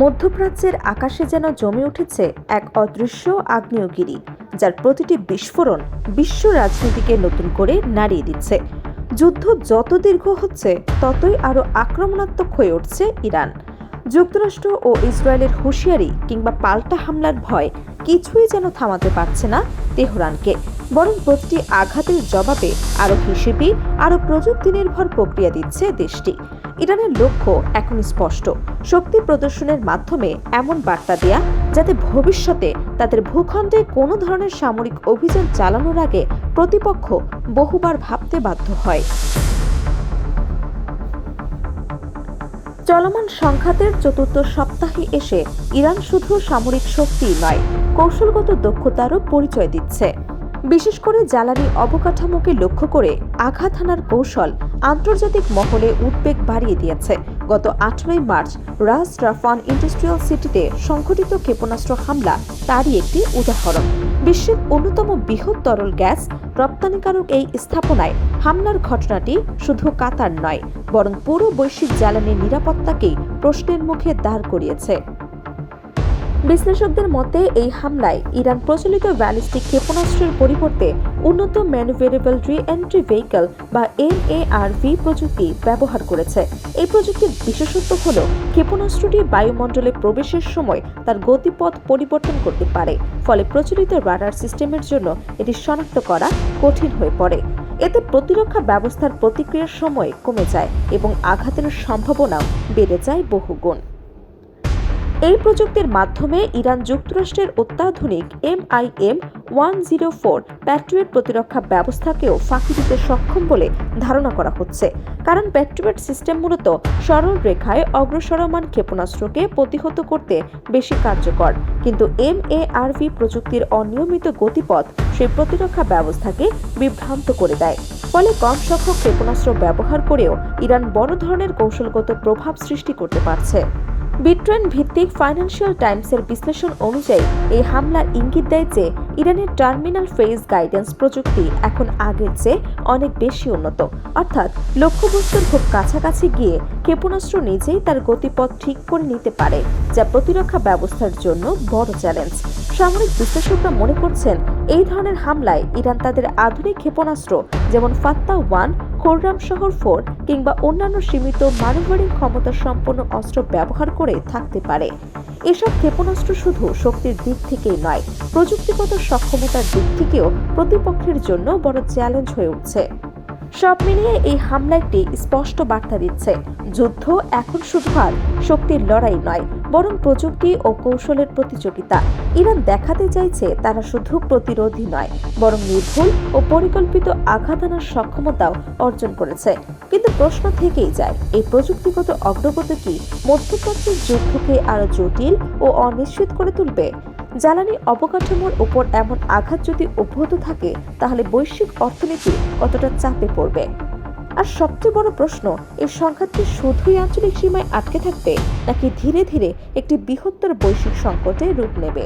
মধ্যপ্রাচ্যের আকাশে যেন জমে উঠেছে এক অদৃশ্য আগ্নেয়গিরি, যার প্রতিটি বিস্ফোরণ বিশ্ব রাজনীতিকে নতুন করে নাড়িয়ে দিচ্ছে। যুদ্ধ যত দীর্ঘ হচ্ছে ততই আরও আক্রমণাত্মক হয়ে উঠছে ইরান। যুক্তরাষ্ট্র ও ইসরায়েলের হুঁশিয়ারি কিংবা পাল্টা হামলার ভয় কিছুই যেন থামাতে পারছে না তেহরানকে, বরং প্রতিটি আঘাতের জবাবে আরও হিসেবি, আরও প্রযুক্তি নির্ভর প্রক্রিয়া দিচ্ছে দেশটি। ইরানের লক্ষ্য এখন স্পষ্ট, শক্তি প্রদর্শনের মাধ্যমে এমন বার্তা দেয়া যাতে ভবিষ্যতে তাদের ভূখণ্ডে কোনো ধরনের সামরিক অভিযান চালানোর আগে প্রতিপক্ষ বহুবার ভাবতে বাধ্য হয়। চলমান সংঘাতের চতুর্থ সপ্তাহে এসে ইরান শুধু সামরিক শক্তিই নয়, কৌশলগত দক্ষতারও পরিচয় দিচ্ছে। বিশেষ করে জ্বালানি অবকাঠামোকে লক্ষ্য করে আঘাত হানার কৌশল আন্তর্জাতিক মহলে উদ্বেগ বাড়িয়ে দিয়েছে। গত 18 মার্চ রাস রাফান ইন্ডাস্ট্রিয়াল সিটিতে সংঘটিত ক্ষেপণাস্ত্র হামলা তারই একটি উদাহরণ। বিশ্বের অন্যতম বৃহৎ তরল গ্যাস রপ্তানিকারক এই স্থাপনায় হামলার ঘটনাটি শুধু কাতার নয়, বরং পুরো বৈশ্বিক জ্বালানি নিরাপত্তাকেই প্রশ্নের মুখে দাঁড় করিয়েছে। বিশ্লেষকদের মতে এই হামলায় ইরান প্রচলিত ব্যালিস্টিক ক্ষেপণাস্ত্রের পরিবর্তে উন্নত ম্যানুভারেবল রি-এন্ট্রি ভেহিকল বা MARV প্রযুক্তি ব্যবহার করেছে। এই প্রযুক্তির বিশেষত্ব হল ক্ষেপণাস্ত্রটি বায়ুমণ্ডলে প্রবেশের সময় তার গতিপথ পরিবর্তন করতে পারে, ফলে প্রচলিত রাডার সিস্টেমের জন্য এটি শনাক্ত করা কঠিন হয়ে পড়ে। এতে প্রতিরক্ষা ব্যবস্থার প্রতিক্রিয়ার সময় কমে যায় এবং আঘাতের সম্ভাবনাও বেড়ে যায় বহুগুণ। এই প্রযুক্তির মাধ্যমে ইরান যুক্তরাষ্ট্রের অত্যাধুনিক MIM-104 প্যাট্রিয়ট প্রতিরক্ষা ব্যবস্থাকেও ফাঁকি দিতে সক্ষম বলে ধারণা করা হচ্ছে, কারণ প্যাট্রিয়ট সিস্টেম মূলত সরল রেখায় অগ্রসরমান ক্ষেপণাস্ত্রকে প্রতিহত করতে বেশি কার্যকর, কিন্তু MARV প্রযুক্তির অনিয়মিত গতিপথ সেই প্রতিরক্ষা ব্যবস্থাকে বিভ্রান্ত করে দেয়। ফলে কম সংখ্যক ক্ষেপণাস্ত্র ব্যবহার করেও ইরান বড় ধরনের কৌশলগত প্রভাব সৃষ্টি করতে পারছে। বিট্রেন ভিত্তিক ফাইন্যান্সিয়াল টাইমসের বিশ্লেষণ অনুযায়ী এই হামলার ইঙ্গিত দেয় যে ইরানের টার্মিনাল ফেজ গাইডেন্স প্রযুক্তি এখন আগের চেয়ে অনেক বেশি উন্নত, অর্থাৎ লক্ষ্যবস্তুর খুব কাছাকাছি গিয়ে ক্ষেপণাস্ত্র নিজেই তার গতিপথ ঠিক করে নিতে পারে, যা প্রতিরক্ষা ব্যবস্থার জন্য বড় চ্যালেঞ্জ। সামরিক বিশ্লেষকরা মনে করছেন এই ধরনের হামলায় ইরান তাদের আধুনিক ক্ষেপণাস্ত্র যেমন ফাত্তা-1, খোররাম শহর 4 কিংবা অন্যান্য সীমিত ম্যানুভারিং ক্ষমতা সম্পন্ন অস্ত্র ব্যবহার করে থাকতে পারে। এসব ক্ষেপণাস্ত্র শুধু শক্তির দিক থেকেই নয়, প্রযুক্তিগত সক্ষমতার দিক থেকেও প্রতিপক্ষের জন্য বড় চ্যালেঞ্জ হয়ে উঠছে। সব মিলিয়ে এই হামলা একটি স্পষ্ট বার্তা দিচ্ছে, যুদ্ধ এখন শুধু আর শক্তির লড়াই নয়, বরং প্রযুক্তি ও কৌশলের প্রতিযোগিতা। ইরান দেখাতে চাইছে তারা শুধু প্রতিরোধী নয়, বরং নির্ভুল ও পরিকল্পিত আঘাত আনার সক্ষমতাও অর্জন করেছে। কিন্তু প্রশ্ন থেকেই যায়, এই প্রযুক্তিগত অগ্রগতি কি মধ্যপ্রাচ্যের যুদ্ধকে আরও জটিল ও অনিশ্চিত করে তুলবে? জ্বালানি অবকাঠামোর উপর এমন আঘাত যদি অব্যাহত থাকে, তাহলে বৈশ্বিক অর্থনীতি কতটা চাপে পড়বে? আর সবচেয়ে বড় প্রশ্ন, এই সংঘাতটি শুধুই আঞ্চলিক সীমায় আটকে থাকবে, নাকি ধীরে ধীরে একটি বৃহত্তর বৈশ্বিক সংকটে রূপ নেবে?